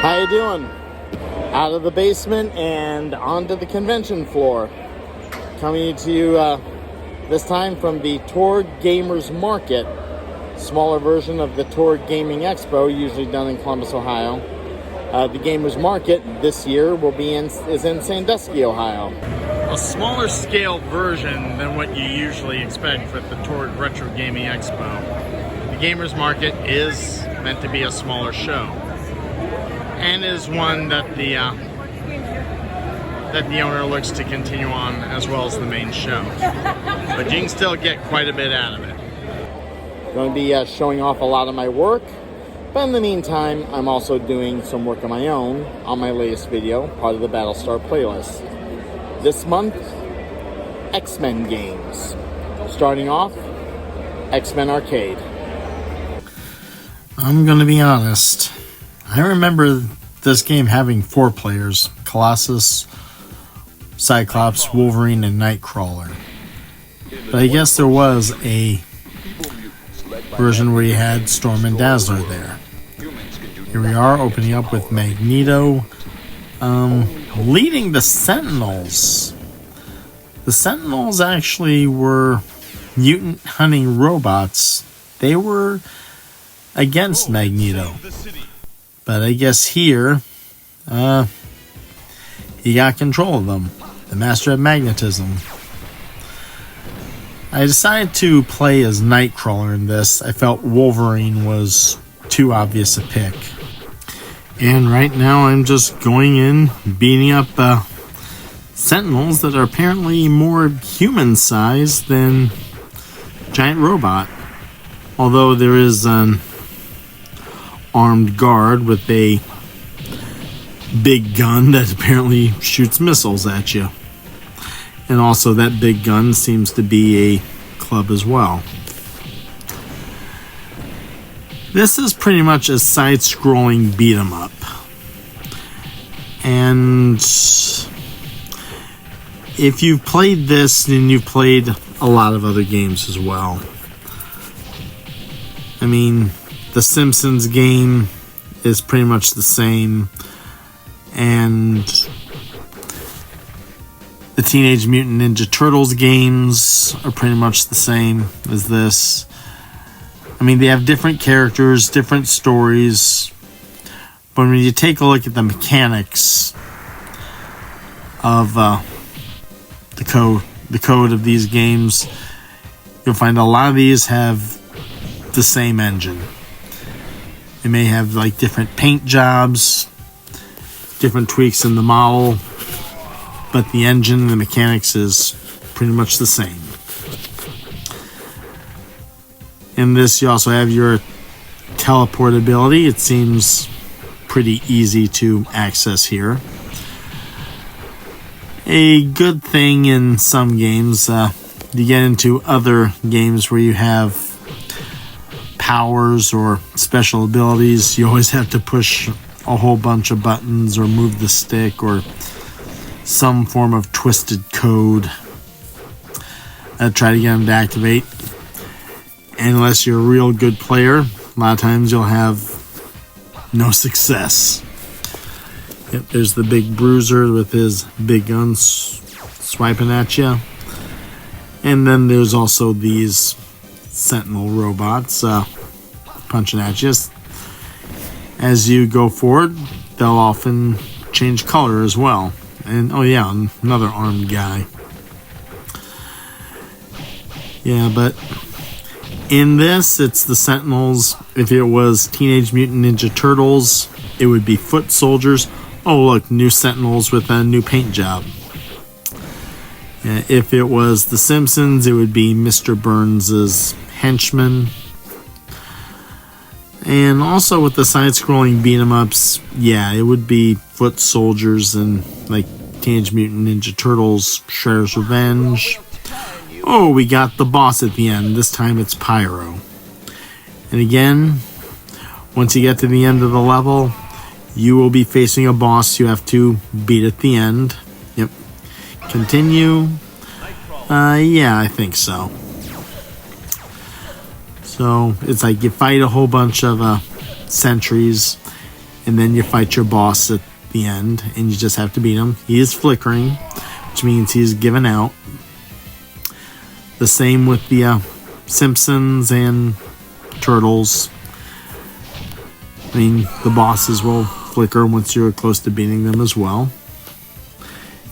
How you doing? Out of the basement and onto the convention floor. Coming to you this time from the TORG Gamers Market, smaller version of the TORG Gaming Expo, usually done in Columbus, Ohio. The Gamers Market this year is in Sandusky, Ohio. A smaller scale version than what you usually expect with the TORG Retro Gaming Expo. The Gamers Market is meant to be a smaller show, and is one that the owner looks to continue on as well as the main show. But you can still get quite a bit out of it. Going to be showing off a lot of my work, but in the meantime, I'm also doing some work of my own on my latest video, part of the Battlestar playlist. This month, X-Men games. Starting off, X-Men Arcade. I'm going to be honest. I remember this game having 4 players: Colossus, Cyclops, Wolverine, and Nightcrawler. But I guess there was a version where you had Storm and Dazzler there. Here we are, opening up with Magneto leading the Sentinels. The Sentinels actually were mutant hunting robots. They were against Magneto. But I guess here, he got control of them. The Master of Magnetism. I decided to play as Nightcrawler in this. I felt Wolverine was too obvious a pick. And right now I'm just going in, beating up Sentinels that are apparently more human-sized than giant robot. Although there is an armed guard with a big gun that apparently shoots missiles at you. And also that big gun seems to be a club as well. This is pretty much a side-scrolling beat-em-up. And if you've played this, then you've played a lot of other games as well. I mean, the Simpsons game is pretty much the same. And the Teenage Mutant Ninja Turtles games are pretty much the same as this. I mean, they have different characters, different stories, but when you take a look at the mechanics of the code of these games, you'll find a lot of these have the same engine. They may have like different paint jobs, different tweaks in the model, but the engine and the mechanics is pretty much the same. In this, you also have your teleportability. It seems pretty easy to access here. A good thing in some games, you get into other games where you have powers or special abilities, you always have to push a whole bunch of buttons or move the stick or some form of twisted code. Try to get them to activate. And unless you're a real good player, a lot of times you'll have no success. Yep, there's the big bruiser with his big gun swiping at you. And then there's also these Sentinel robots punching at you. As you go forward, they'll often change color as well. And oh yeah, another armed guy. Yeah, but in this, it's the Sentinels. If it was Teenage Mutant Ninja Turtles, it would be foot soldiers. Oh look, new Sentinels with a new paint job. If it was The Simpsons, it would be Mr. Burns' henchmen. And also with the side-scrolling beat-em-ups, yeah, it would be foot soldiers and like Teenage Mutant Ninja Turtles, Shredder's Revenge. Oh, we got the boss at the end. This time it's Pyro. And again, once you get to the end of the level, you will be facing a boss you have to beat at the end. Yep. Continue. Yeah, I think so. So, it's like you fight a whole bunch of sentries, and then you fight your boss at the end, and you just have to beat him. He is flickering, which means he's given out. The same with the Simpsons and Turtles. I mean, the bosses will flicker once you're close to beating them as well.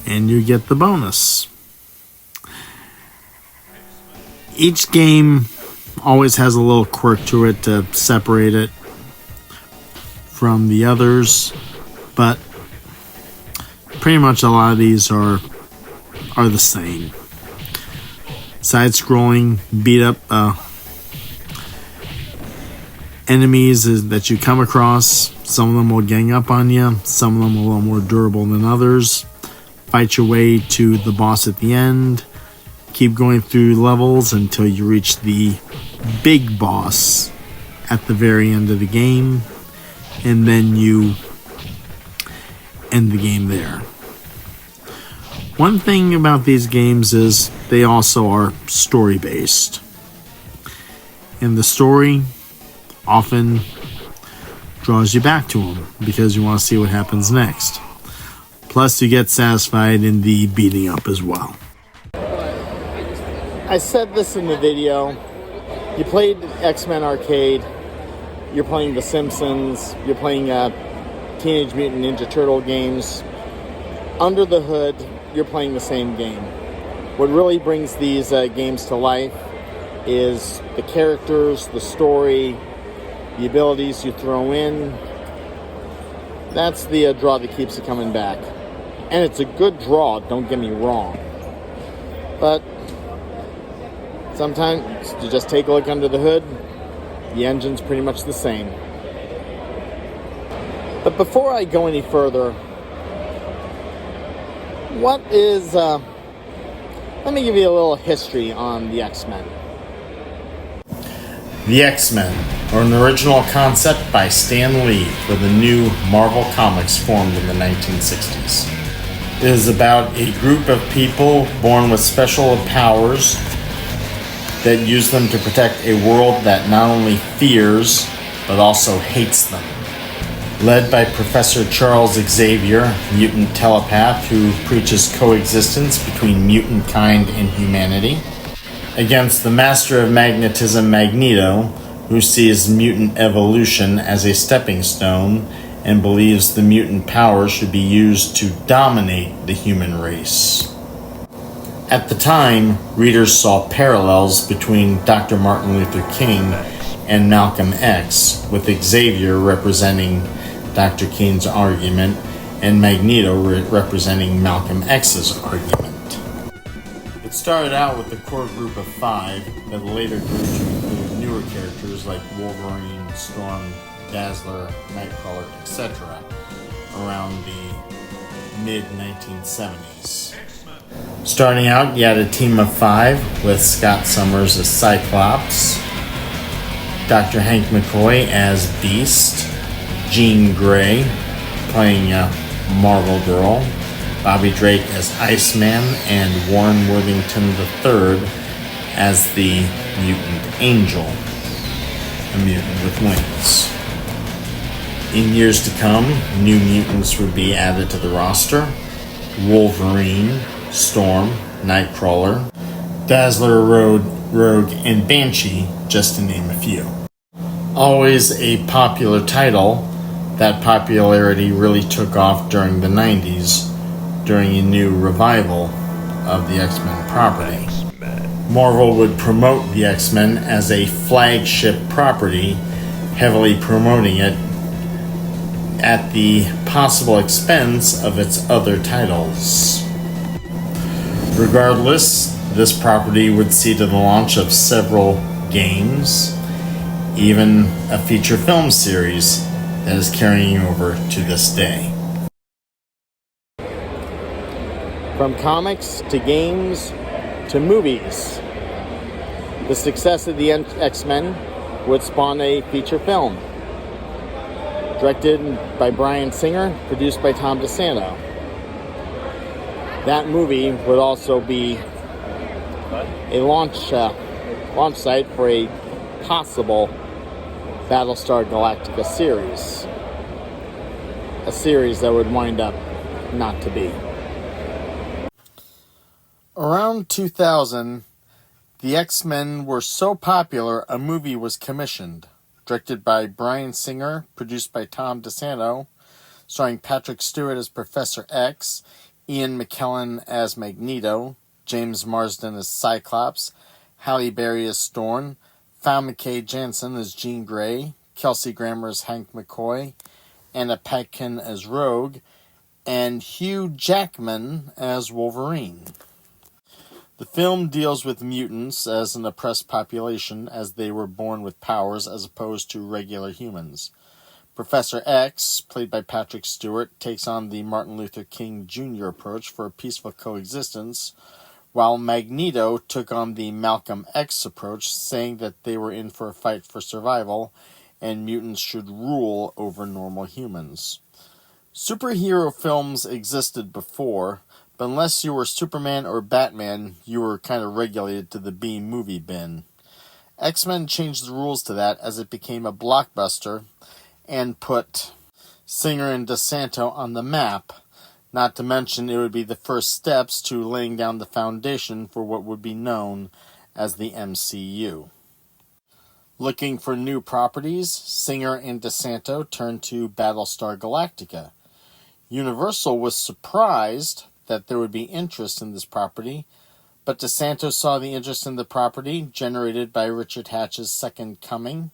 And you get the bonus. Each game always has a little quirk to it to separate it from the others, but pretty much a lot of these are the same. Side-scrolling, beat up enemies that you come across. Some of them will gang up on you. Some of them are a little more durable than others. Fight your way to the boss at the end. Keep going through levels until you reach the big boss at the very end of the game. And then you end the game there. One thing about these games is they also are story-based. And the story often draws you back to them because you want to see what happens next. Plus, you get satisfied in the beating up as well. I said this in the video. You played X-Men Arcade. You're playing The Simpsons. You're playing Teenage Mutant Ninja Turtle games. Under the hood, you're playing the same game. What really brings these games to life is the characters, the story, the abilities you throw in. That's the draw that keeps you coming back. And it's a good draw, don't get me wrong. But sometimes you just take a look under the hood, the engine's pretty much the same. But before I go any further, let me give you a little history on the X-Men. The X-Men are an original concept by Stan Lee for the new Marvel Comics formed in the 1960s. It is about a group of people born with special powers that use them to protect a world that not only fears, but also hates them. Led by Professor Charles Xavier, mutant telepath who preaches coexistence between mutant kind and humanity, against the Master of Magnetism Magneto, who sees mutant evolution as a stepping stone and believes the mutant power should be used to dominate the human race. At the time, readers saw parallels between Dr. Martin Luther King and Malcolm X, with Xavier representing Dr. King's argument and Magneto representing Malcolm X's argument. It started out with a core group of 5 that later grew to include newer characters like Wolverine, Storm, Dazzler, Nightcrawler, etc. around the mid-1970s. Starting out, you had a team of 5 with Scott Summers as Cyclops, Dr. Hank McCoy as Beast, Jean Grey playing Marvel Girl, Bobby Drake as Iceman, and Warren Worthington III as the Mutant Angel, a mutant with wings. In years to come, new mutants would be added to the roster: Wolverine, Storm, Nightcrawler, Dazzler, Rogue, and Banshee, just to name a few. Always a popular title, that popularity really took off during the 90s, during a new revival of the X-Men property. Marvel would promote the X-Men as a flagship property, heavily promoting it at the possible expense of its other titles. Regardless, this property would see to the launch of several games, even a feature film series that is carrying over to this day. From comics to games to movies, the success of the X-Men would spawn a feature film. Directed by Bryan Singer, produced by Tom DeSanto. That movie would also be a launch site for a possible Battlestar Galactica series. a series that would wind up not to be. Around 2000, the X-Men were so popular, a movie was commissioned. Directed by Bryan Singer, produced by Tom DeSanto, starring Patrick Stewart as Professor X, Ian McKellen as Magneto, James Marsden as Cyclops, Halle Berry as Storm, Famke Janssen as Jean Grey, Kelsey Grammer as Hank McCoy, Anna Paquin as Rogue, and Hugh Jackman as Wolverine. The film deals with mutants as an oppressed population as they were born with powers as opposed to regular humans. Professor X, played by Patrick Stewart, takes on the Martin Luther King Jr. approach for a peaceful coexistence, while Magneto took on the Malcolm X approach, saying that they were in for a fight for survival and mutants should rule over normal humans. Superhero films existed before, but unless you were Superman or Batman, you were kind of regulated to the B-movie bin. X-Men changed the rules to that as it became a blockbuster and put Singer and DeSanto on the map. Not to mention it would be the first steps to laying down the foundation for what would be known as the MCU. Looking for new properties, Singer and DeSanto turned to Battlestar Galactica. Universal was surprised that there would be interest in this property, but DeSanto saw the interest in the property generated by Richard Hatch's Second Coming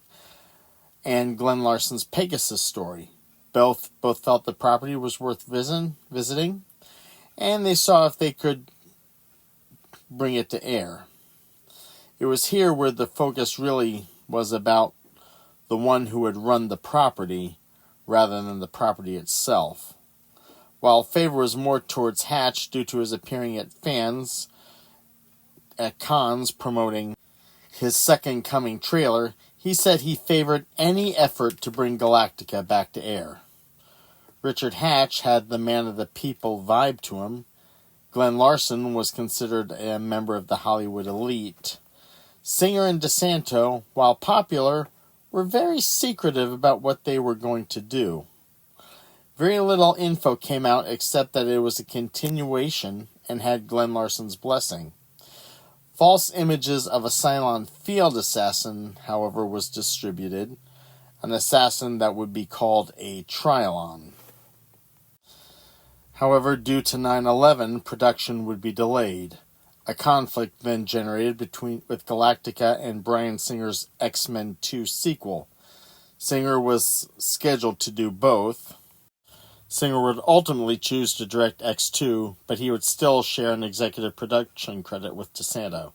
and Glenn Larson's Pegasus story. Both felt the property was worth visiting, and they saw if they could bring it to air. It was here where the focus really was about the one who had run the property rather than the property itself. While favor was more towards Hatch due to his appearing at fans at cons promoting his Second Coming trailer, he said he favored any effort to bring Galactica back to air. Richard Hatch had the man of the people vibe to him. Glenn Larson was considered a member of the Hollywood elite. Singer and DeSanto, while popular, were very secretive about what they were going to do. Very little info came out except that it was a continuation and had Glenn Larson's blessing. False images of a Cylon field assassin, however, was distributed, an assassin that would be called a Trilon. However, due to 9/11, production would be delayed. A conflict then generated with Galactica and Bryan Singer's X-Men 2 sequel. Singer was scheduled to do both. Singer would ultimately choose to direct X2, but he would still share an executive production credit with DeSanto.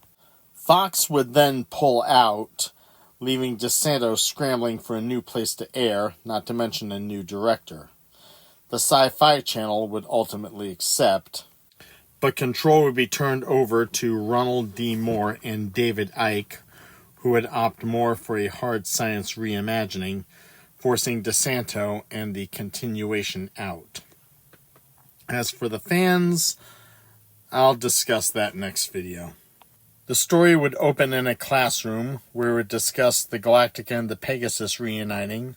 Fox would then pull out, leaving DeSanto scrambling for a new place to air, not to mention a new director. The Sci-Fi Channel would ultimately accept, but control would be turned over to Ronald D. Moore and David Icke, who would opt more for a hard science reimagining, forcing DeSanto and the continuation out. As for the fans, I'll discuss that next video. The story would open in a classroom where it would discuss the Galactica and the Pegasus reuniting,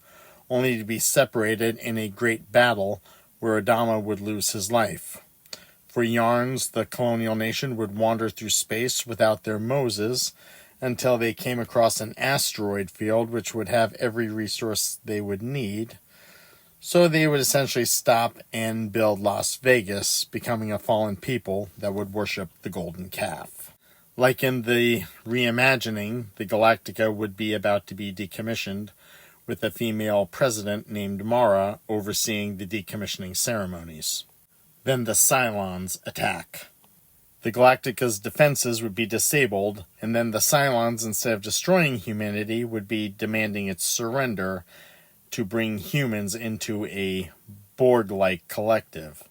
only to be separated in a great battle where Adama would lose his life. For yarns, the colonial nation would wander through space without their Moses until they came across an asteroid field which would have every resource they would need. So they would essentially stop and build Las Vegas, becoming a fallen people that would worship the golden calf. Like in the reimagining, the Galactica would be about to be decommissioned, with a female president named Mara overseeing the decommissioning ceremonies. Then the Cylons attack. The Galactica's defenses would be disabled, and then the Cylons, instead of destroying humanity, would be demanding its surrender to bring humans into a Borg-like collective.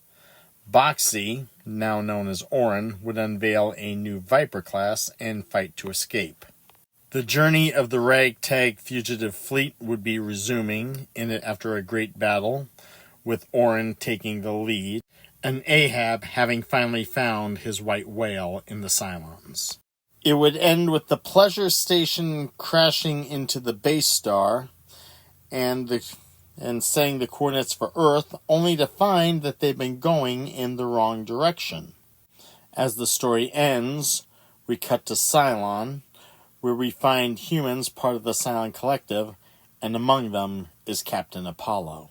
Boxy, now known as Orin, would unveil a new Viper class and fight to escape. The journey of the ragtag fugitive fleet would be resuming in it after a great battle, with Orin taking the lead, and Ahab having finally found his white whale in the Cylons. It would end with the Pleasure Station crashing into the base star, and the and setting the coordinates for Earth, only to find that they've been going in the wrong direction. As the story ends, we cut to Cylon, where we find humans part of the Cylon Collective, and among them is Captain Apollo.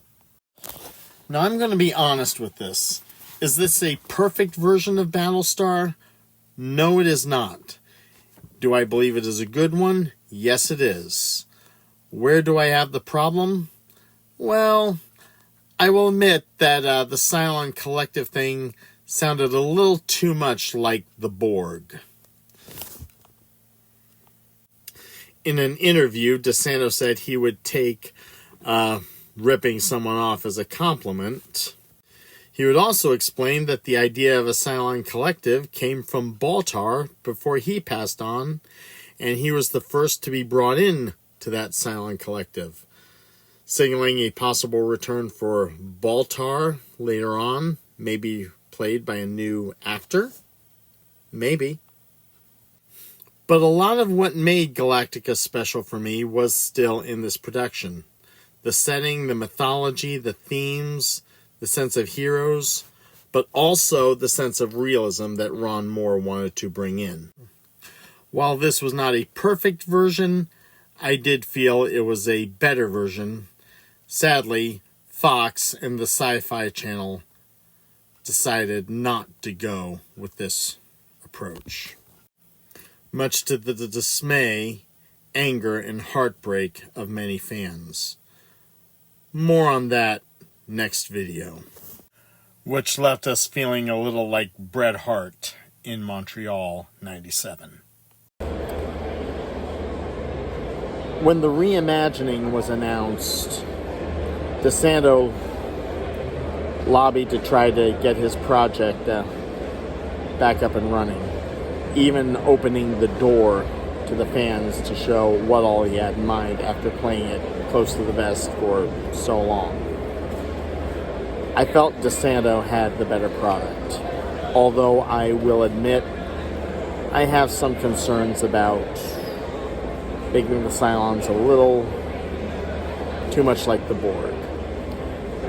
Now I'm going to be honest with this. Is this a perfect version of Battlestar? No, it is not. Do I believe it is a good one? Yes, it is. Where do I have the problem? Well, I will admit that the Cylon Collective thing sounded a little too much like the Borg. In an interview, DeSanto said he would take ripping someone off as a compliment. He would also explain that the idea of a Cylon Collective came from Baltar before he passed on, and he was the first to be brought in to that Cylon Collective, signaling a possible return for Baltar later on, maybe played by a new actor. Maybe. But a lot of what made Galactica special for me was still in this production. The setting, the mythology, the themes, the sense of heroes, but also the sense of realism that Ron Moore wanted to bring in. While this was not a perfect version, I did feel it was a better version. Sadly, Fox and the Sci-Fi Channel decided not to go with this approach, much to the dismay, anger, and heartbreak of many fans. More on that next video, which left us feeling a little like Bret Hart in Montreal '97. When the reimagining was announced, DeSanto lobbied to try to get his project back up and running, even opening the door to the fans to show what all he had in mind after playing it close to the vest for so long. I felt DeSanto had the better product, although I will admit I have some concerns about making the Cylons a little too much like the Borg.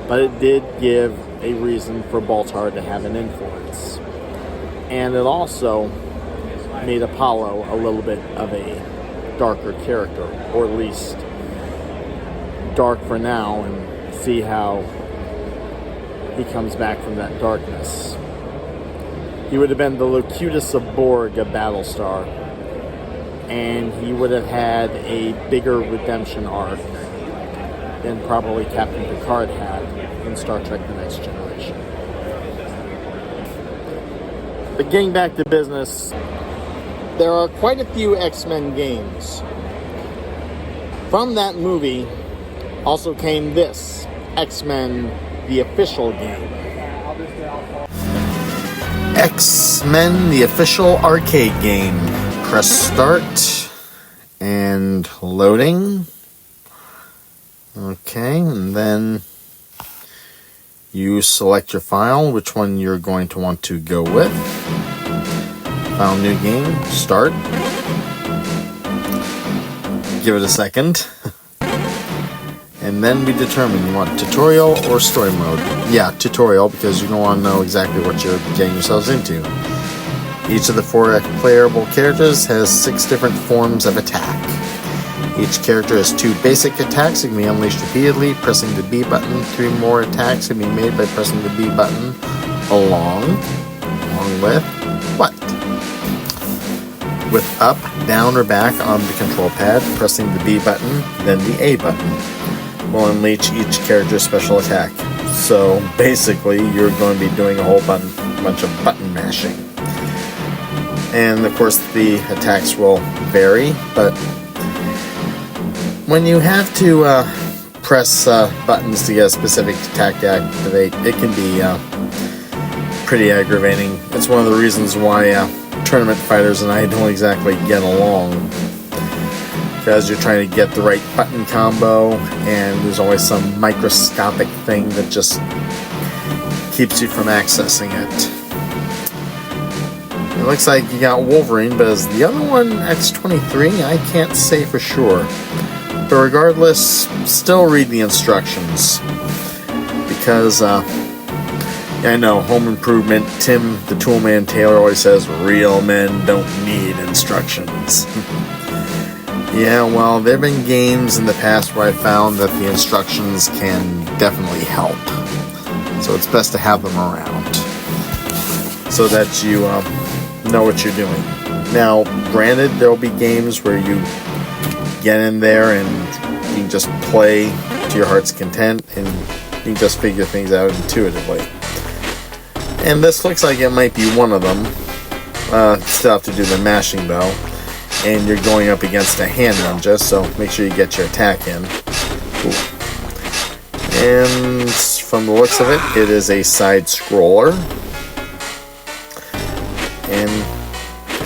But it did give a reason for Baltar to have an influence. And it also made Apollo a little bit of a darker character, or at least dark for now, and see how he comes back from that darkness. He would have been the Locutus of Borg of Battlestar, and he would have had a bigger redemption arc than probably Captain Picard had in Star Trek The Next Generation. But getting back to business, there are quite a few X-Men games. From that movie also came this, X-Men, the official game. X-Men, the official arcade game. Press start and loading. Okay, and then you select your file, which one you're going to want to go with. File new game, start. Give it a second. And then we determine you want tutorial or story mode. Yeah, tutorial, because you don't want to know exactly what you're getting yourselves into. Each of the 4 playable characters has 6 different forms of attack. Each character has 2 basic attacks that can be unleashed repeatedly, pressing the B button. 3 more attacks can be made by pressing the B button along with what? With up, down, or back on the control pad, pressing the B button, then the A button will unleash each character's special attack. So basically, you're going to be doing a whole bunch of button mashing. And of course, the attacks will vary, but when you have to press buttons to get a specific attack to activate, it can be pretty aggravating. It's one of the reasons why tournament fighters and I don't exactly get along, because you're trying to get the right button combo, and there's always some microscopic thing that just keeps you from accessing it. It looks like you got Wolverine, but is the other one X-23? I can't say for sure. But regardless, still read the instructions. Because, I know, Home Improvement, Tim the Toolman Taylor always says, real men don't need instructions. Yeah, well, there have been games in the past where I found that the instructions can definitely help. So it's best to have them around, so that you know what you're doing. Now, granted, there will be games where you get in there and you can just play to your heart's content, and you can just figure things out intuitively. And this looks like it might be one of them. Still have to do the mashing though, and you're going up against a hand ninja, so make sure you get your attack in. Ooh. And from the looks of it, it is a side scroller, and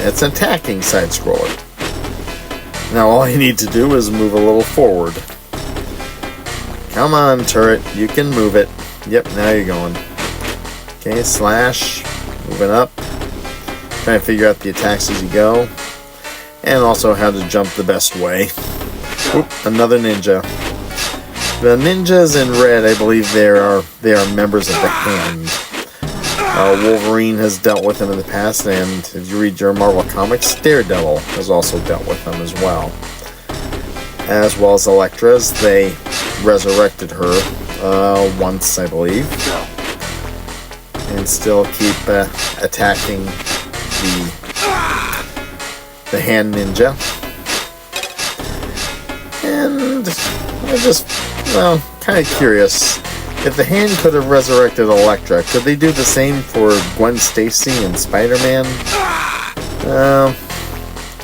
it's an attacking side scroller. Now all you need to do is move a little forward. Come on, turret, you can move it. Yep, now you're going. Okay, slash, moving up. Trying to figure out the attacks as you go, and also how to jump the best way. Oop, another ninja. The ninjas in red, I believe they are members of the Hand. Wolverine has dealt with them in the past, and if you read your Marvel Comics, Daredevil has also dealt with them as well. As well as Elektra's, they resurrected her once, I believe, and still keep attacking the Hand ninja. And I just, well, kind of curious. If the Hand could have resurrected Elektra, could they do the same for Gwen Stacy and Spider-Man?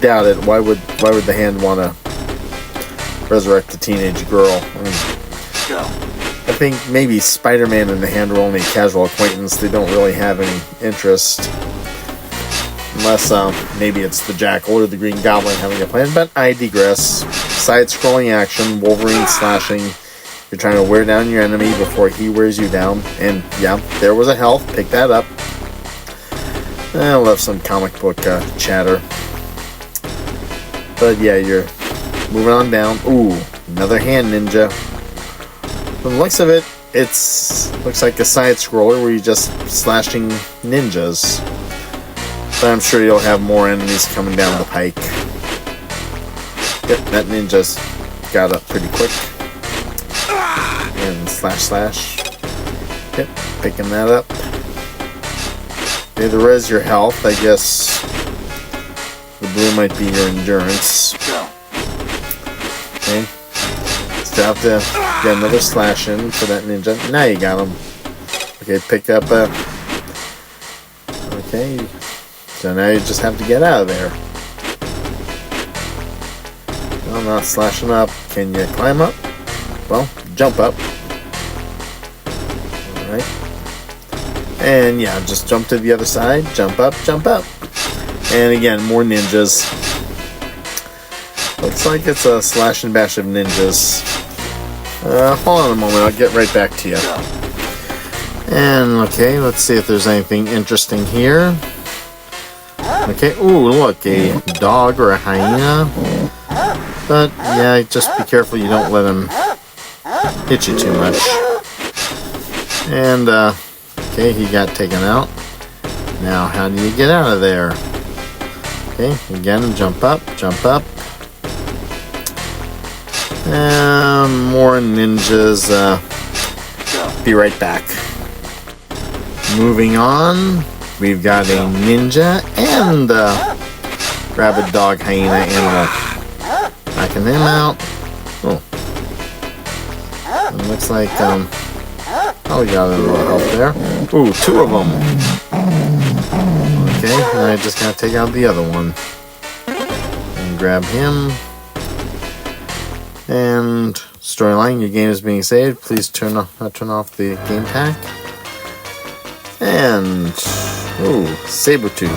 Doubt it. Why would the Hand want to resurrect a teenage girl? I think maybe Spider-Man and the Hand were only a casual acquaintance. They don't really have any interest. Unless maybe it's the Jackal or the Green Goblin having a plan, but I digress. Side-scrolling action, Wolverine slashing. You're trying to wear down your enemy before he wears you down. And yeah, there was a health. Pick that up. I love some comic book chatter. But yeah, you're moving on down. Ooh, another Hand ninja. From the looks of it, looks like a side-scroller where you're just slashing ninjas. But I'm sure you'll have more enemies coming down the pike. Yep, that ninja's got up pretty quick. And slash. Yep, picking that up. Okay, the res your health. I guess the blue might be your endurance. Okay. Still have to get another slash in for that ninja. Now you got him. Okay, pick up okay. So now you just have to get out of there. I'm not slashing up. Can you climb up? Well, jump up. Alright. And yeah, just jump to the other side. Jump up, jump up. And again, more ninjas. Looks like it's a slash and bash of ninjas. Hold on a moment, I'll get right back to you. And okay, let's see if there's anything interesting here. Okay, ooh, look, a dog or a hyena. But yeah, just be careful you don't let him hit you too much. And okay, he got taken out. Now, how do you get out of there? Okay, again, jump up, jump up. And more ninjas. Be right back. Moving on, we've got a ninja and a rabid dog hyena animal. Backing him out. Oh. It looks like, oh, we got a little help there. Ooh, two of them. Okay, now I just gotta take out the other one. And grab him. And storyline, your game is being saved. Please turn off the game pack. And, ooh, Sabretooth.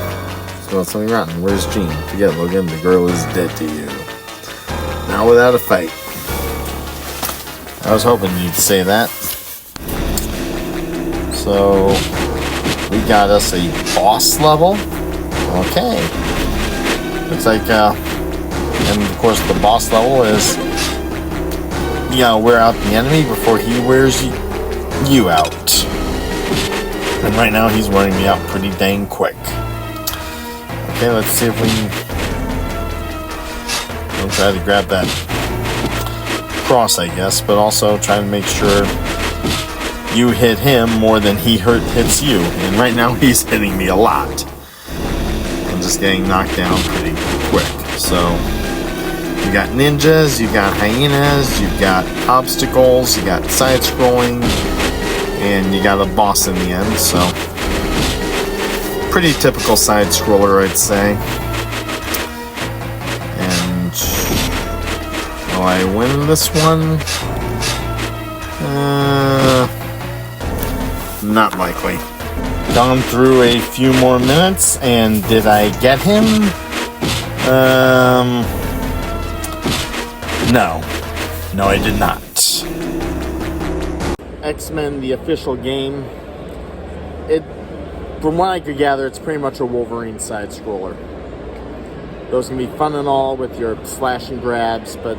Smelled something rotten. Where's Jean? Forget Logan, the girl is dead to you. Now without a fight. I was hoping you'd say that. So, we got us a boss level. Okay. Looks like, and of course the boss level is You gotta wear out the enemy before he wears you out. And right now he's wearing me out pretty dang quick. Okay, let's see if we can... We'll try to grab that cross, I guess, but also try to make sure you hit him more than he hits you. And right now he's hitting me a lot. I'm just getting knocked down pretty quick. So you got ninjas, you got hyenas, you got obstacles, you got side-scrolling, and you got a boss in the end. So pretty typical side-scroller, I'd say. And will I win this one? Not likely. Gone through a few more minutes, and did I get him? No, I did not. X-Men, the official game. From what I could gather, it's pretty much a Wolverine side-scroller. Those can be fun and all with your slash and grabs, but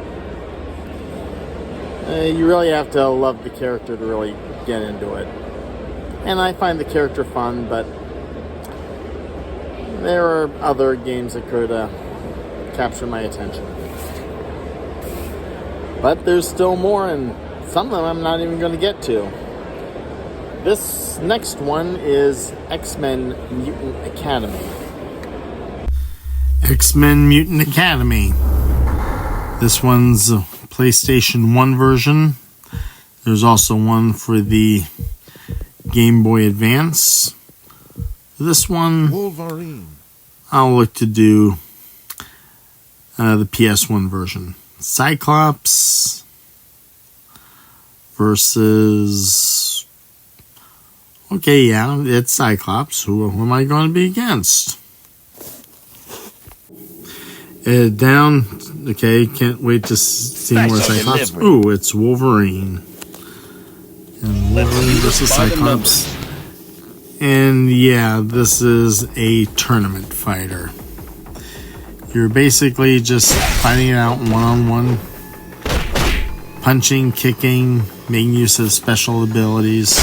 you really have to love the character to really get into it. And I find the character fun, but there are other games that could capture my attention. But there's still more, and some of them I'm not even going to get to. This next one is X-Men Mutant Academy. X-Men Mutant Academy. This one's a PlayStation 1 version. There's also one for the Game Boy Advance. This one, Wolverine. I'll look to do the PS1 version. Cyclops versus... Okay, yeah, it's Cyclops. Who am I going to be against? Down. Okay, can't wait to see more Cyclops. Ooh, it's Wolverine. And Wolverine versus Cyclops. And yeah, this is a tournament fighter. You're basically just fighting it out one-on-one. Punching, kicking, making use of special abilities.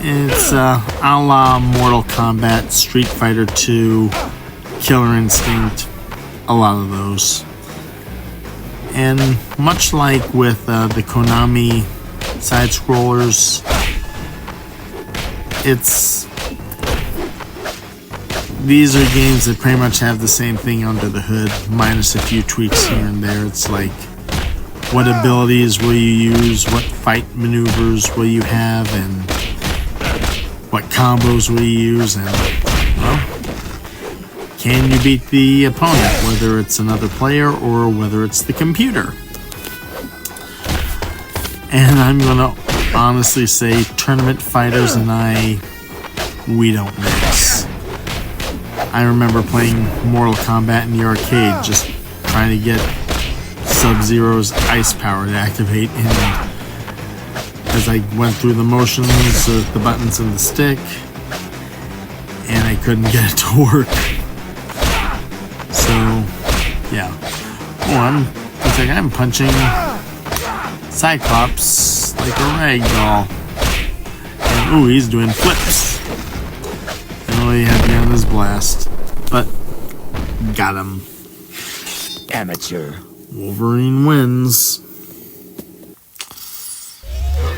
It's a la Mortal Kombat, Street Fighter 2, Killer Instinct, a lot of those. And much like with the Konami side-scrollers, these are games that pretty much have the same thing under the hood, minus a few tweaks here and there. It's like, what abilities will you use, what fight maneuvers will you have, and what combos will you use, and, well, can you beat the opponent, whether it's another player or whether it's the computer. And I'm going to honestly say tournament fighters and we don't mix. I remember playing Mortal Kombat in the arcade, just trying to get Sub-Zero's ice power to activate, and as I went through the motions of the buttons and the stick, and I couldn't get it to work. So, yeah. Oh, I'm punching Cyclops like a rag doll. And ooh, he's doing flips. And really happy on his blast. But got him. Amateur. Wolverine wins.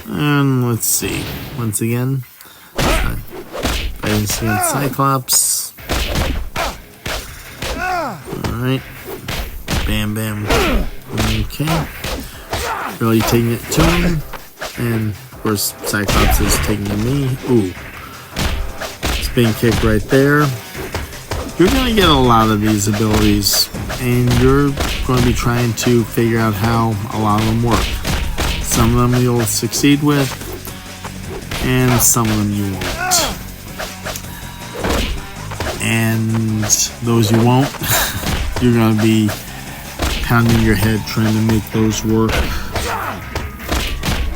And let's see. Once again, fighting against Cyclops. Alright. Bam, bam. Okay. Really taking it to him. And, of course, Cyclops is taking it to me. Ooh. Spin kick right there. You're going to get a lot of these abilities. And you're going to be trying to figure out how a lot of them work. Some of them you'll succeed with. And some of them you won't. And those you won't, you're going to be pounding your head trying to make those work.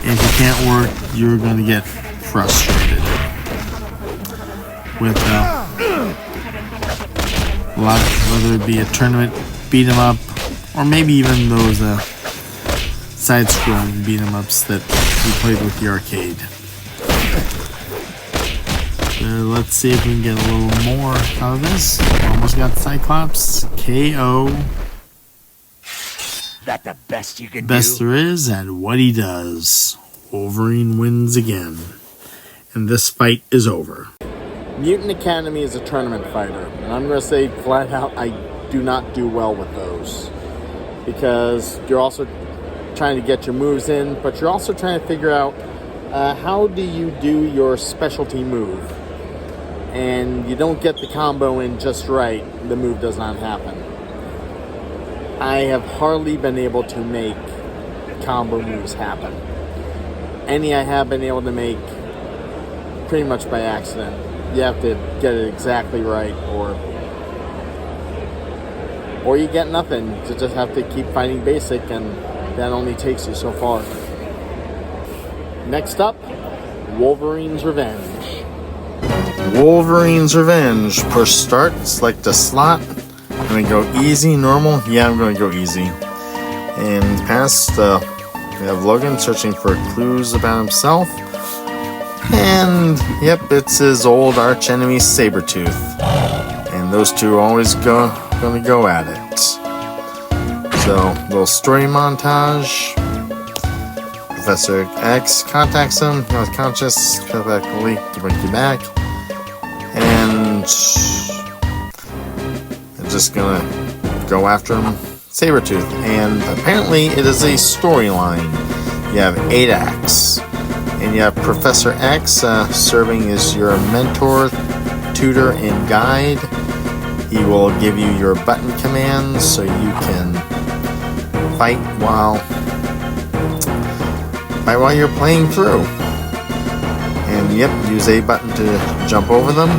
And if you can't work, you're going to get frustrated. With a lot, whether it be a tournament beat 'em up, or maybe even those side-scrolling beat-em-ups that we played with the arcade. Let's see if we can get a little more out of this. Almost got Cyclops. KO. That the best you can Best do? there is at what he does. Wolverine wins again. And this fight is over. Mutant Academy is a tournament fighter. And I'm going to say flat out, I do not do well with those. Because you're also trying to get your moves in, but you're also trying to figure out how do you do your specialty move. And you don't get the combo in just right, the move does not happen. I have hardly been able to make combo moves happen. Any I have been able to make pretty much by accident. You have to get it exactly right, or you get nothing. You just have to keep fighting basic, and that only takes you so far. Next up, Wolverine's Revenge. Wolverine's Revenge. Push start, select a slot. I'm going to go easy, normal. Yeah, I'm going to go easy. And past, we have Logan searching for clues about himself. And, yep, it's his old arch enemy, Sabretooth. And those two are always going to go at it. So, little story montage. Professor X contacts him, not conscious, comes back to bring you back. And I'm just gonna go after him, Sabretooth. And apparently it is a storyline. You have 8 acts. And you have Professor X serving as your mentor, tutor, and guide. He will give you your button commands so you can fight while you're playing through. And yep, use A button to jump over them.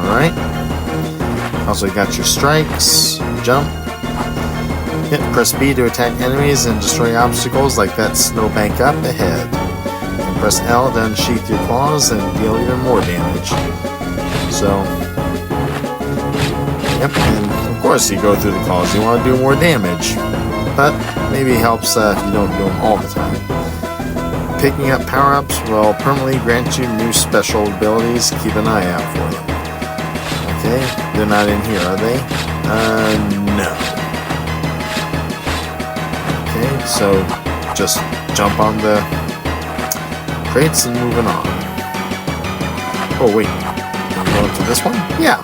Alright. Also got your strikes, jump. Hit press B to attack enemies and destroy obstacles like that snowbank up ahead. And press L to unsheath your claws and deal even more damage. So, yep, and of course you go through the claws, you want to do more damage. But maybe it helps if you don't do them all the time. Picking up power-ups will permanently grant you new special abilities. Keep an eye out for them. Okay, they're not in here, are they? No. Okay, so just jump on the crates and moving on. Oh wait, I'm going to this one? Yeah.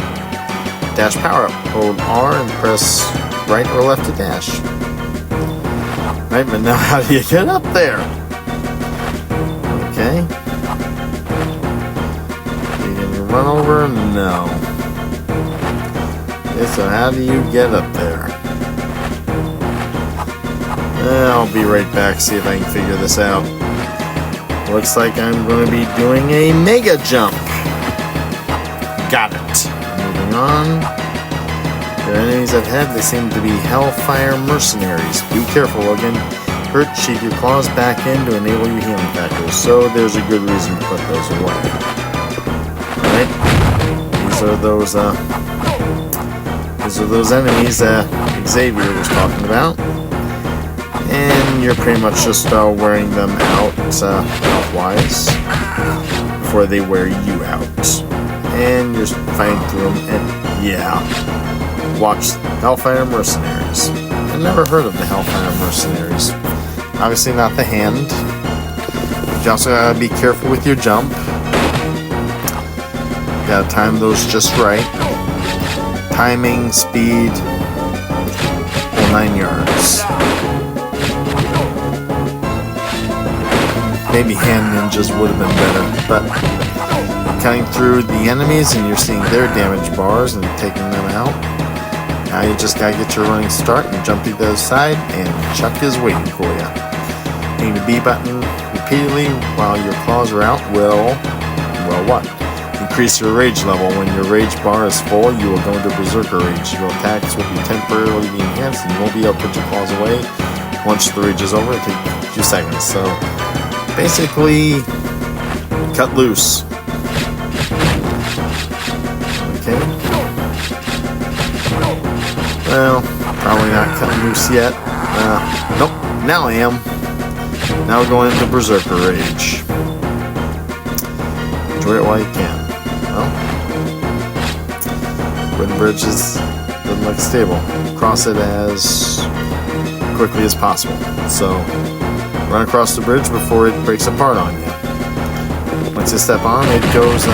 Dash power-up. Hold R and press right or left to dash. Right, but now how do you get up there? Okay. You can run over? No. Okay, so how do you get up there? I'll be right back, see if I can figure this out. Looks like I'm going to be doing a mega jump. Got it. Moving on. There are enemies ahead. They seem to be Hellfire mercenaries. Be careful, Logan. Hurt, sheath your claws back in to enable your healing factors. So there's a good reason to put those away. Alright. These are those enemies Xavier was talking about. And you're pretty much just wearing them out health-wise before they wear you out. And you're fighting through them, and yeah. Watch Hellfire Mercenaries. I've never heard of the Hellfire Mercenaries. Obviously not the hand. But you also gotta be careful with your jump. You gotta time those just right. Timing, speed, whole 9 yards. Maybe hand ninjas would have been better, but cutting through the enemies and you're seeing their damage bars and taking them out. Now you just gotta get your running start and jump to the other side, and Chuck is waiting for you. Hitting the B button repeatedly while your claws are out will what? Increase your rage level. When your rage bar is full, you will go into Berserker Rage. Your attacks will be temporarily enhanced and you won't be able to put your claws away. Once the rage is over, it takes a few seconds. So basically, cut loose. Okay. Well, probably not cutting loose yet. Nope, now I am. Now we're going into Berserker Rage. Enjoy it while you can. Well, wooden bridge doesn't look stable. Cross it as quickly as possible. So, run across the bridge before it breaks apart on you. Once you step on, it goes,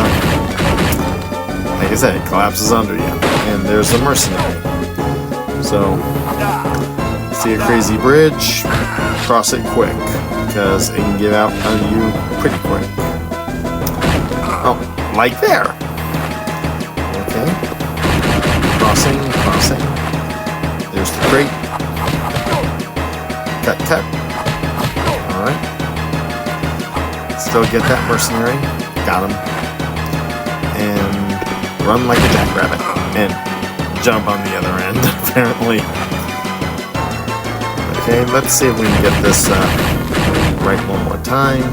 like I said, it collapses under you. And there's the mercenary. So, see a crazy bridge, cross it quick, because it can get out on you pretty quick. Oh, like there. Okay. Crossing. There's the crate. Cut. Alright. Still get that mercenary. Got him. And run like a jackrabbit. And jump on the other end, apparently. Okay, let's see if we can get this right one more time.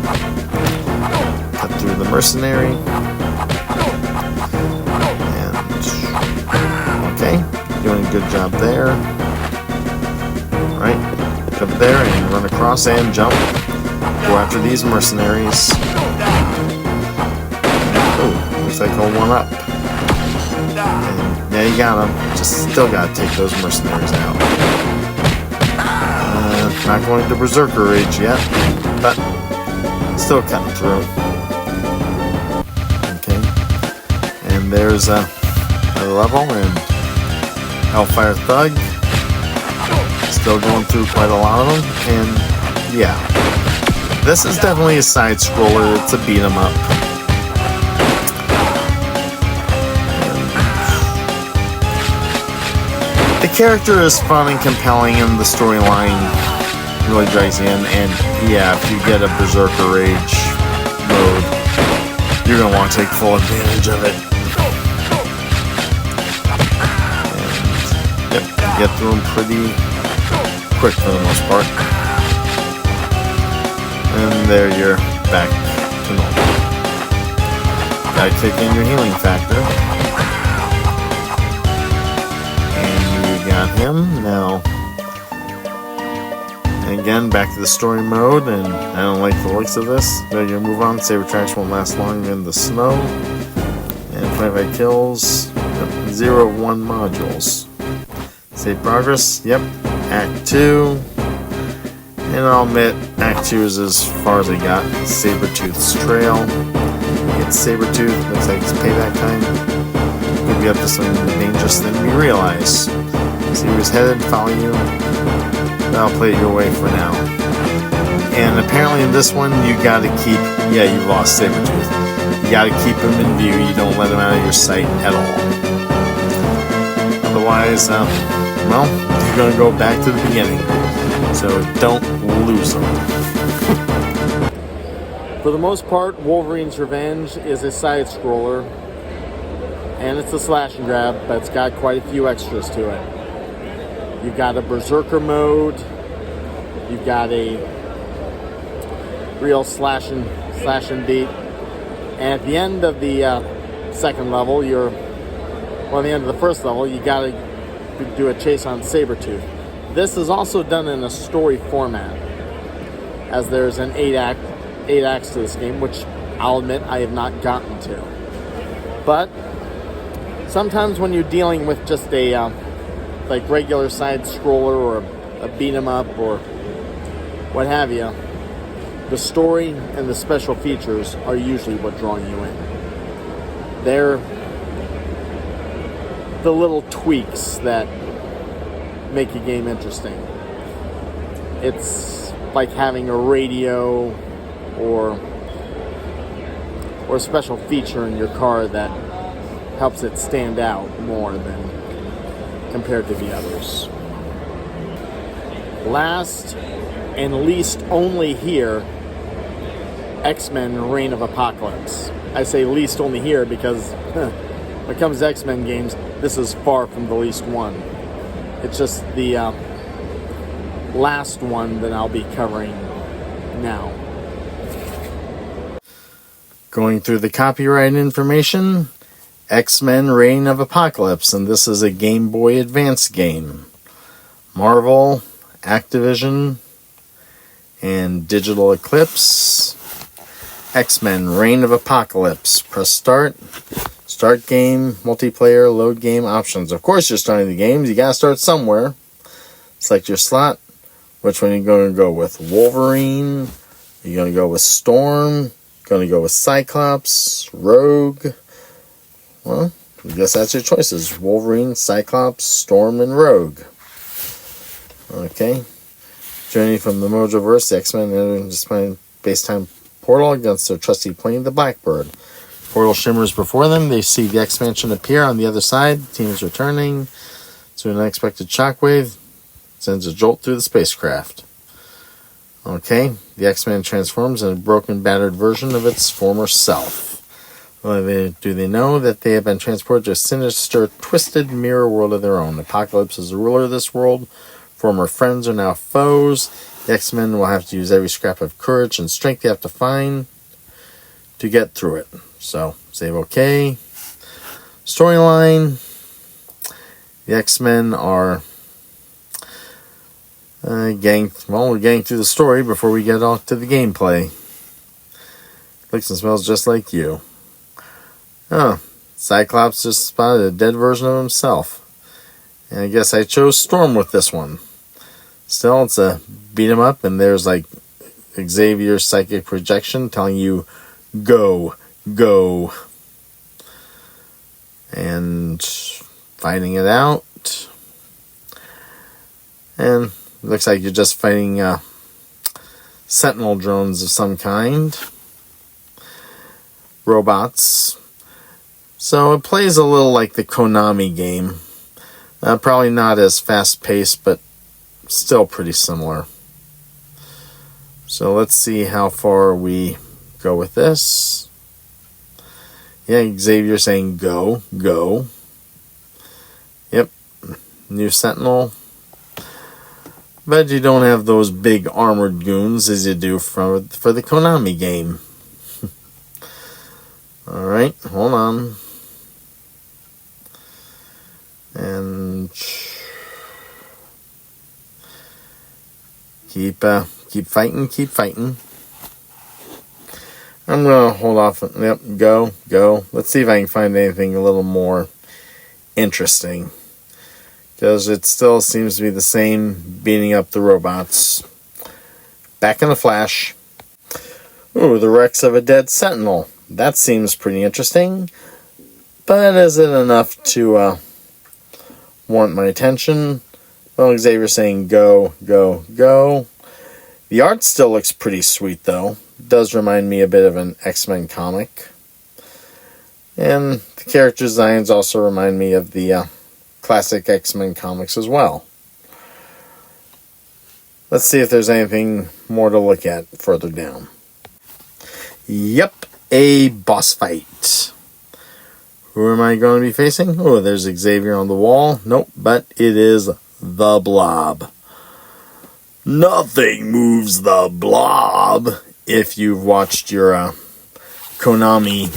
Cut through the mercenary. And okay, doing a good job there. Right, jump there and run across and jump. Go after these mercenaries. Oh, looks like a one up. And yeah, you got them. Just still gotta take those mercenaries out. Not going to Berserker Rage yet, but still cutting through. Okay, and there's another level, and Hellfire Thug. Still going through quite a lot of them, and yeah, this is definitely a side scroller. It's a beat 'em up. The character is fun and compelling, and the storyline really drags you in. And yeah, if you get a Berserker Rage mode, you're going to want to take full advantage of it. And yep, get through them pretty quick for the most part. And there you're back to normal. Gotta take in your healing factor. Got him. Now, again, back to the story mode, and I don't like the looks of this. They're going to move on. Saber tracks won't last long in the snow. And 25 kills. Yep, 0 of 1 modules. Save progress. Yep. Act 2. And I'll admit, Act 2 is as far as I got. Sabertooth's Trail. It's Sabertooth. Looks like it's payback time. Could be up to something dangerous than we realize. See where he's headed, follow you. I'll play it your way for now. And apparently in this one, you gotta keep... Yeah, you lost Sabertooth. You gotta keep him in view. You don't let him out of your sight at all. Otherwise, well, you're gonna go back to the beginning. So don't lose him. For the most part, Wolverine's Revenge is a side-scroller. And it's a slash and grab, but it's got quite a few extras to it. You've got a Berserker mode. You've got a real slash and beat. And at the end of the second level, at the end of the first level, you got to do a chase on Sabertooth. This is also done in a story format, as there's an 8 acts to this game, which I'll admit I have not gotten to. But sometimes when you're dealing with just a like regular side scroller or a beat 'em up or what have you, the story and the special features are usually what draw you in. They're the little tweaks that make a game interesting. It's like having a radio or a special feature in your car that helps it stand out more than compared to the others. Last and least only here, X-Men Reign of Apocalypse. I say least only here because when it comes to X-Men games, this is far from the least one. It's just the last one that I'll be covering now. Going through the copyright information, X-Men Reign of Apocalypse, and this is a Game Boy Advance game. Marvel, Activision, and Digital Eclipse. X-Men Reign of Apocalypse. Press start. Start game, multiplayer, load game options. Of course you're starting the games. You gotta start somewhere. Select your slot. Which one are you going to go with? Wolverine? Are you going to go with Storm? Going to go with Cyclops? Rogue? Well, I guess that's your choices. Wolverine, Cyclops, Storm, and Rogue. Okay. Journey from the Mojoverse, the X-Men enter into space-time portal against their trusty plane, the Blackbird. Portal shimmers before them. They see the X-Mansion appear on the other side. The team is returning to an unexpected shockwave. Sends a jolt through the spacecraft. Okay, the X-Men transforms in a broken, battered version of its former self. Do they know that they have been transported to a sinister, twisted mirror world of their own? Apocalypse is the ruler of this world. Former friends are now foes. The X-Men will have to use every scrap of courage and strength they have to find to get through it. So, save OK. Storyline. The X-Men are we're getting through the story before we get off to the gameplay. Looks and smells just like you. Oh, Cyclops just spotted a dead version of himself. And I guess I chose Storm with this one. Still, it's a beat 'em up, and there's like Xavier's psychic projection telling you, go, go. And fighting it out. And looks like you're just fighting sentinel drones of some kind. Robots. So it plays a little like the Konami game. Probably not as fast-paced, but still pretty similar. So let's see how far we go with this. Yeah, Xavier saying go, go. Yep, new sentinel. But you don't have those big armored goons as you do for the Konami game. Alright, hold on. And keep fighting, keep fighting. I'm going to hold off. Yep, go, go. Let's see if I can find anything a little more interesting. Because it still seems to be the same, beating up the robots. Back in a flash. Ooh, the wrecks of a dead sentinel. That seems pretty interesting. But is it enough to warrant my attention? Well, Xavier saying go, go, go. The art still looks pretty sweet, though. It does remind me a bit of an X-Men comic. And the character designs also remind me of the classic X-Men comics as well. Let's see if there's anything more to look at further down. Yep, a boss fight. Who am I going to be facing? Oh, there's Xavier on the wall. Nope, but it is the Blob. Nothing moves the Blob. If you've watched your Konami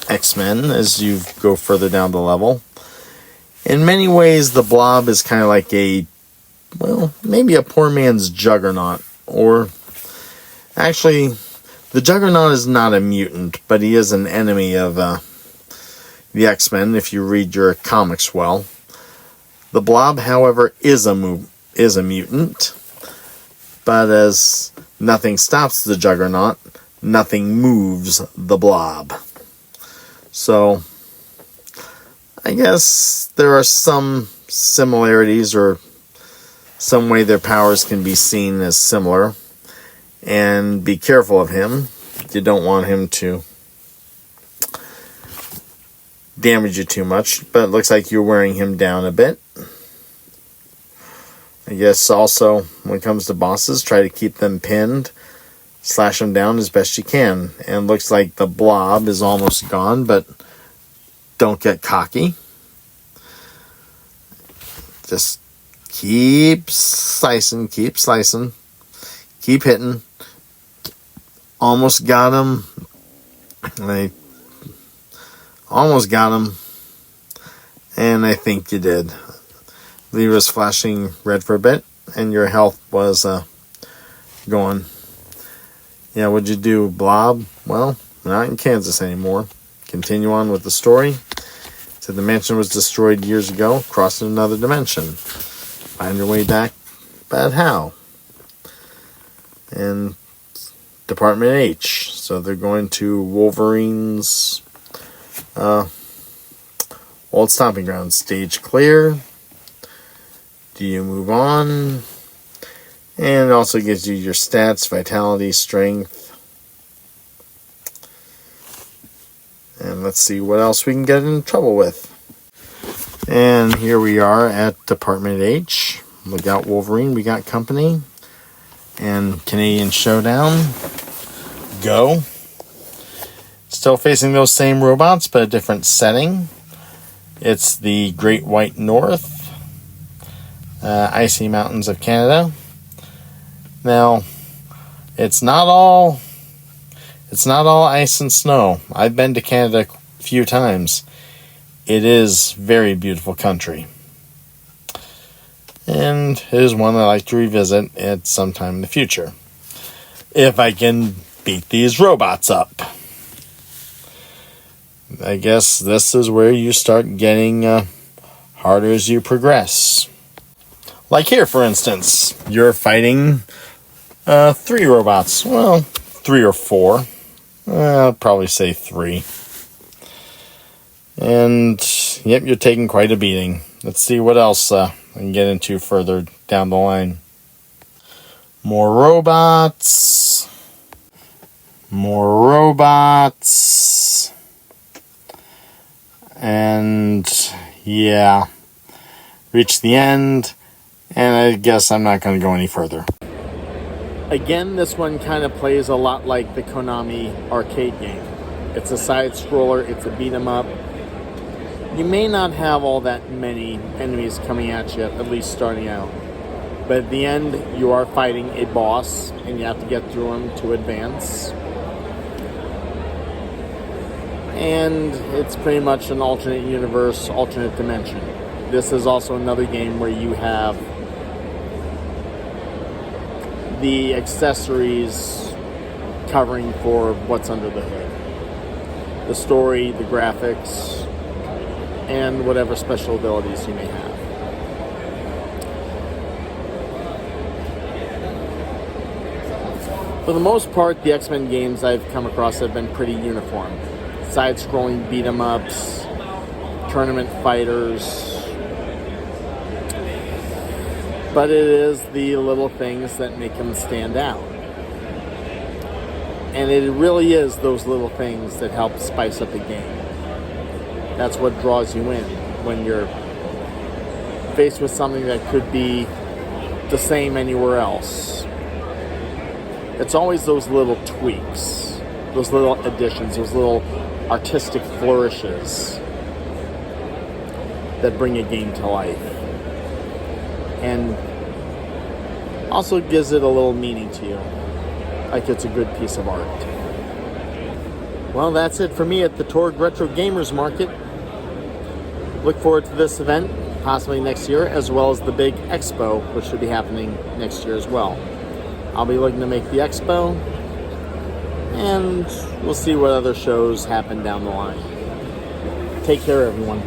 X-Men as you go further down the level. In many ways, the Blob is kind of like maybe a poor man's Juggernaut. Or, actually, the Juggernaut is not a mutant, but he is an enemy of the X-Men, if you read your comics well. The Blob, however, is a mutant. But as nothing stops the Juggernaut, nothing moves the Blob. So, I guess there are some similarities, or some way their powers can be seen as similar. And be careful of him. You don't want him to damage you too much. But it looks like you're wearing him down a bit. I guess also, when it comes to bosses, try to keep them pinned. Slash them down as best you can. And looks like the Blob is almost gone, but don't get cocky. Just keep slicing, keep hitting. Almost got him. I almost got him. And I think you did. Lever was flashing red for a bit, and your health was going. Yeah, what'd you do, Blob? Well, we're not in Kansas anymore. Continue on with the story. So the mansion was destroyed years ago, crossing another dimension. Find your way back, but how? And Department H. So they're going to Wolverine's old stomping ground. Stage clear. Do you move on? And it also gives you your stats, vitality, strength. And let's see what else we can get in trouble with. And here we are at Department H. We got Wolverine, we got company. And Canadian Showdown. Go. Still facing those same robots, but a different setting. It's the Great White North. Icy mountains of Canada. Now, it's not all ice and snow. I've been to Canada a few times. It is very beautiful country. And it is one I like to revisit at some time in the future. If I can beat these robots up. I guess this is where you start getting harder as you progress. Like here, for instance, you're fighting 3 robots. Well, 3 or 4. I'll probably say 3. And, yep, you're taking quite a beating. Let's see what else I can get into further down the line. More robots. More robots. And, yeah. Reach the end. And I guess I'm not going to go any further. Again, this one kind of plays a lot like the Konami arcade game. It's a side-scroller, it's a beat-em-up. You may not have all that many enemies coming at you, at least starting out. But at the end, you are fighting a boss, and you have to get through him to advance. And it's pretty much an alternate universe, alternate dimension. This is also another game where you have the accessories covering for what's under the hood. The story, the graphics, and whatever special abilities you may have. For the most part, the X-Men games I've come across have been pretty uniform. Side-scrolling beat-em-ups, tournament fighters. But it is the little things that make them stand out. And it really is those little things that help spice up the game. That's what draws you in when you're faced with something that could be the same anywhere else. It's always those little tweaks, those little additions, those little artistic flourishes that bring a game to life. And also gives it a little meaning to you, like it's a good piece of art. Well, that's it for me at the TORG Retro Gamers Market. Look forward to this event, possibly next year, as well as the big expo, which should be happening next year as well. I'll be looking to make the expo, and we'll see what other shows happen down the line. Take care, everyone.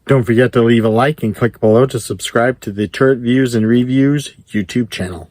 Don't forget to leave a like and click below to subscribe to the Turret Views and Reviews YouTube channel.